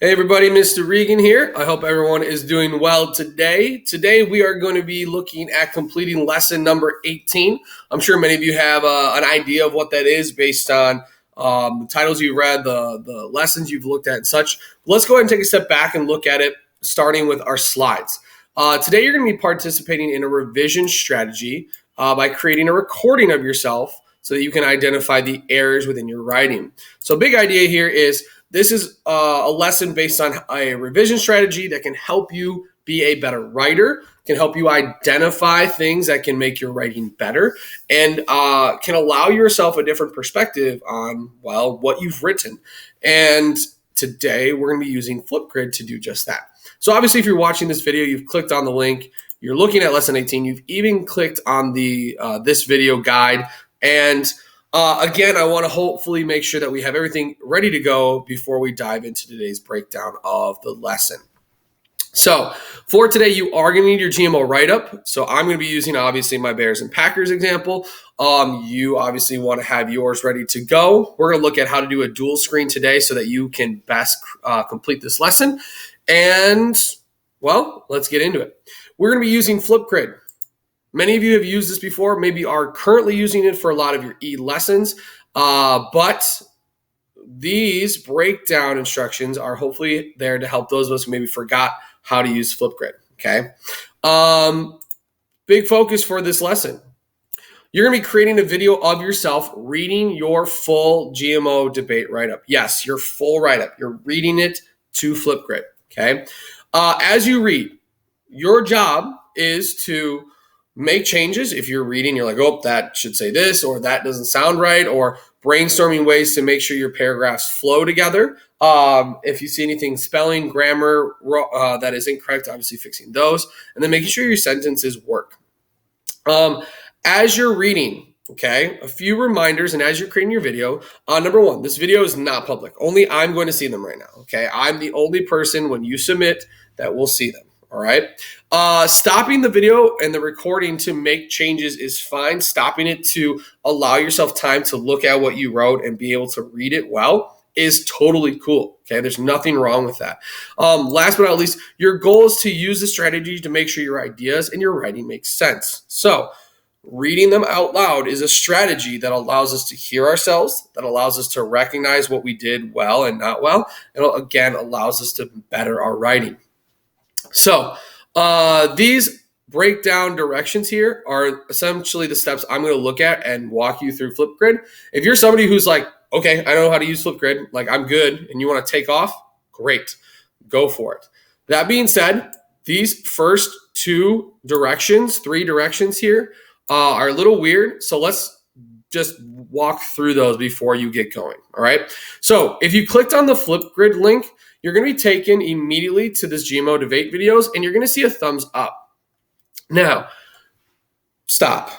Hey everybody, Mr. Regan here. I hope everyone is doing well today. Today we are going to be looking at completing lesson number 18. I'm sure many of you have an idea of what that is based on the titles you've read, the lessons you've looked at and such. Let's go ahead and take a step back and look at it, starting with our slides. Today you're going to be participating in a revision strategy by creating a recording of yourself so that you can identify the errors within your writing. So a big idea here is this is a lesson based on a revision strategy that can help you be a better writer, can help you identify things that can make your writing better, and can allow yourself a different perspective on, well, what you've written. And today we're going to be using Flipgrid to do just that. So obviously, if you're watching this video, you've clicked on the link, you're looking at lesson 18, you've even clicked on the this video guide, and again, I want to hopefully make sure that we have everything ready to go before we dive into today's breakdown of the lesson. So for today, you are going to need your GMO write-up. So I'm going to be using, obviously, my Bears and Packers example. You obviously want to have yours ready to go. We're going to look at how to do a dual screen today so that you can best complete this lesson. And, well, let's get into it. We're going to be using Flipgrid. Many of you have used this before, maybe are currently using it for a lot of your e-lessons, but these breakdown instructions are hopefully there to help those of us who maybe forgot how to use Flipgrid, okay? Big focus for this lesson. You're going to be creating a video of yourself reading your full GMO debate write-up. Yes, your full write-up. You're reading it to Flipgrid, okay? As you read, your job is to make changes. If you're reading, you're like, oh, that should say this, or that doesn't sound right, or brainstorming ways to make sure your paragraphs flow together. If you see anything spelling, grammar that is incorrect, obviously fixing those, and then making sure your sentences work. As you're reading, okay, a few reminders, and as you're creating your video, number one, this video is not public. Only I'm going to see them right now, okay? I'm the only person when you submit that will see them. All right. Stopping the video and the recording to make changes is fine. Stopping it to allow yourself time to look at what you wrote and be able to read it well is totally cool. Okay. There's nothing wrong with that. Last but not least, your goal is to use the strategy to make sure your ideas and your writing make sense. So reading them out loud is a strategy that allows us to hear ourselves, that allows us to recognize what we did well and not well, and again, allows us to better our writing. So these breakdown directions here are essentially the steps I'm going to look at and walk you through Flipgrid. If you're somebody who's like, okay, I know how to use Flipgrid, like I'm good, and you want to take off, great, go for it. That being said, these first three directions here are a little weird. So let's just walk through those before you get going. All right. So if you clicked on the Flipgrid link, you're going to be taken immediately to this GMO debate videos, and you're going to see a thumbs up. Now, stop.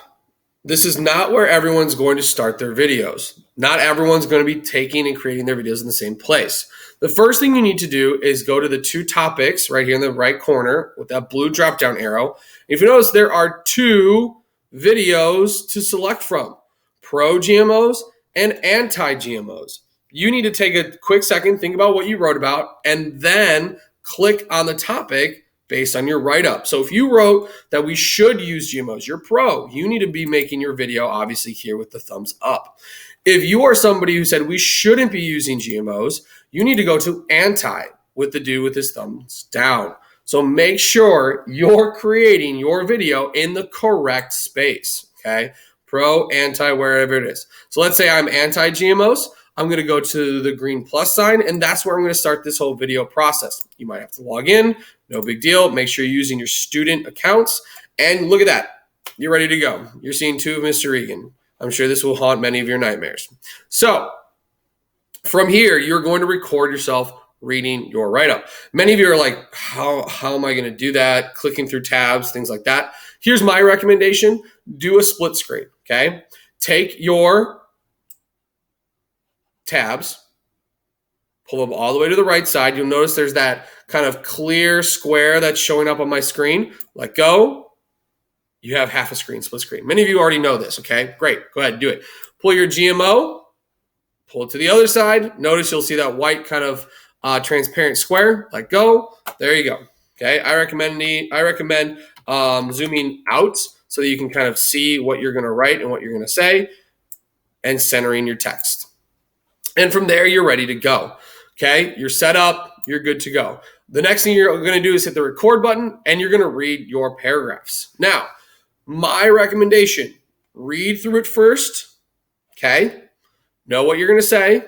This is not where everyone's going to start their videos. Not everyone's going to be taking and creating their videos in the same place. The first thing you need to do is go to the two topics right here in the right corner with that blue drop-down arrow. If you notice, there are two videos to select from, pro-GMOs and anti-GMOs. You need to take a quick second, think about what you wrote about, and then click on the topic based on your write-up. So if you wrote that we should use GMOs, you're pro. You need to be making your video, obviously, here with the thumbs up. If you are somebody who said we shouldn't be using GMOs, you need to go to anti with the dude with his thumbs down. So make sure you're creating your video in the correct space, okay? Pro, anti, wherever it is. So let's say I'm anti-GMOs. I'm going to go to the green plus sign, and that's where I'm going to start this whole video process. You might have to log in. No big deal. Make sure you're using your student accounts. And look at that. You're ready to go. You're seeing two of Mr. Regan. I'm sure this will haunt many of your nightmares. So from here, you're going to record yourself reading your write-up. Many of you are like, how am I going to do that? Clicking through tabs, things like that. Here's my recommendation. Do a split screen, okay? Take your tabs, pull them all the way to the right side. You'll notice there's that kind of clear square that's showing up on my screen. Let go. You have half a screen, split screen. Many of you already know this, okay? Great. Go ahead, do it. Pull your GMO, pull it to the other side. Notice you'll see that white kind of transparent square, let go. There you go. Okay, I recommend zooming out so that you can kind of see what you're going to write and what you're going to say, and centering your text. And from there, you're ready to go. Okay, you're set up, you're good to go. The next thing you're going to do is hit the record button, and you're going to read your paragraphs. Now, my recommendation, read through it first. Okay, know what you're going to say,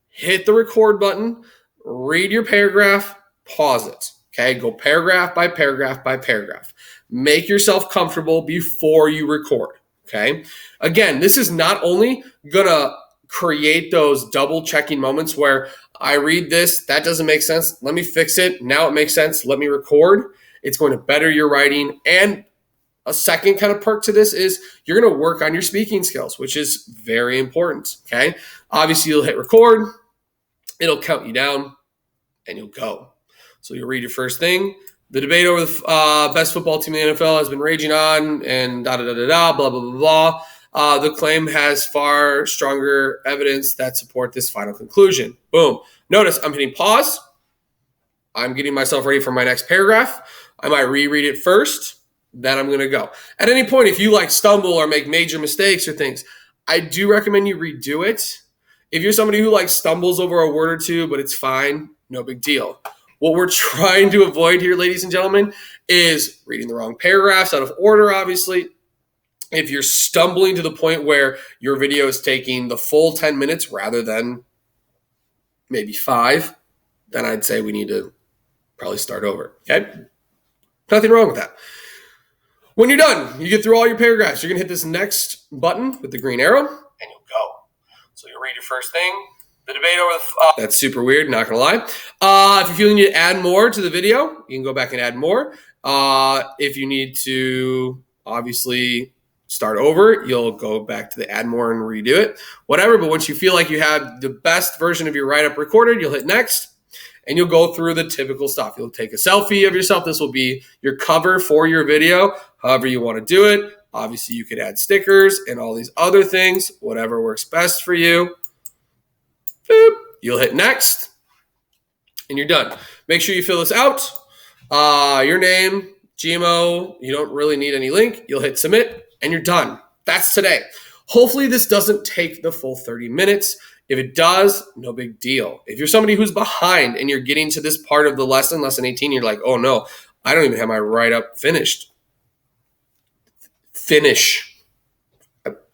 hit the record button, read your paragraph, pause it. Okay, go paragraph by paragraph by paragraph. Make yourself comfortable before you record. Okay, again, this is not only gonna create those double checking moments where I read this, that doesn't make sense, let me fix it, now it makes sense, let me record. It's going to better your writing. And a second kind of perk to this is you're going to work on your speaking skills, which is very important. Okay, obviously you'll hit record, it'll count you down, and you'll go. So you'll read your first thing. The debate over the best football team in the NFL has been raging on, and blah, blah, blah, blah. The claim has far stronger evidence that support this final conclusion. Boom. Notice I'm hitting pause. I'm getting myself ready for my next paragraph. I might reread it first, then I'm going to go. At any point, if you stumble or make major mistakes or things, I do recommend you redo it. If you're somebody who stumbles over a word or two, but it's fine, no big deal. What we're trying to avoid here, ladies and gentlemen, is reading the wrong paragraphs out of order, obviously. If you're stumbling to the point where your video is taking the full 10 minutes rather than maybe 5, then I'd say we need to probably start over, okay? Nothing wrong with that. When you're done, you get through all your paragraphs, you're going to hit this next button with the green arrow, and you'll go. So you'll read your first thing. The debate over the... that's super weird, not going to lie. If you feel you need to add more to the video, you can go back and add more. If you need to, obviously, start over, you'll go back to the add more and redo it. Whatever, but once you feel like you have the best version of your write-up recorded, you'll hit next, and you'll go through the typical stuff. You'll take a selfie of yourself. This will be your cover for your video, however you want to do it. Obviously, you could add stickers and all these other things, whatever works best for you. Boop. You'll hit next, and you're done. Make sure you fill this out. Your name, GMO, you don't really need any link. You'll hit submit, and you're done. That's today. Hopefully, this doesn't take the full 30 minutes. If it does, no big deal. If you're somebody who's behind and you're getting to this part of the lesson 18, you're like, oh no, I don't even have my write-up finished. Finish.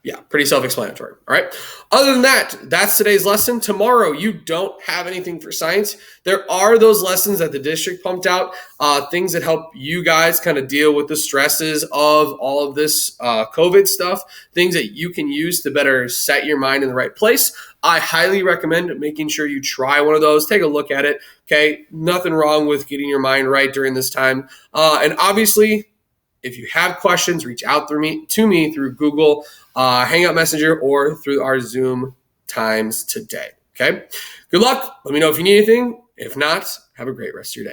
Yeah, pretty self-explanatory. All right. Other than that, that's today's lesson. Tomorrow, you don't have anything for science. There are those lessons that the district pumped out, things that help you guys kind of deal with the stresses of all of this COVID stuff, things that you can use to better set your mind in the right place. I highly recommend making sure you try one of those. Take a look at it. Okay. Nothing wrong with getting your mind right during this time. And obviously, if you have questions, reach out to me through Google Hangout Messenger or through our Zoom times today. Okay. Good luck. Let me know if you need anything. If not, have a great rest of your day.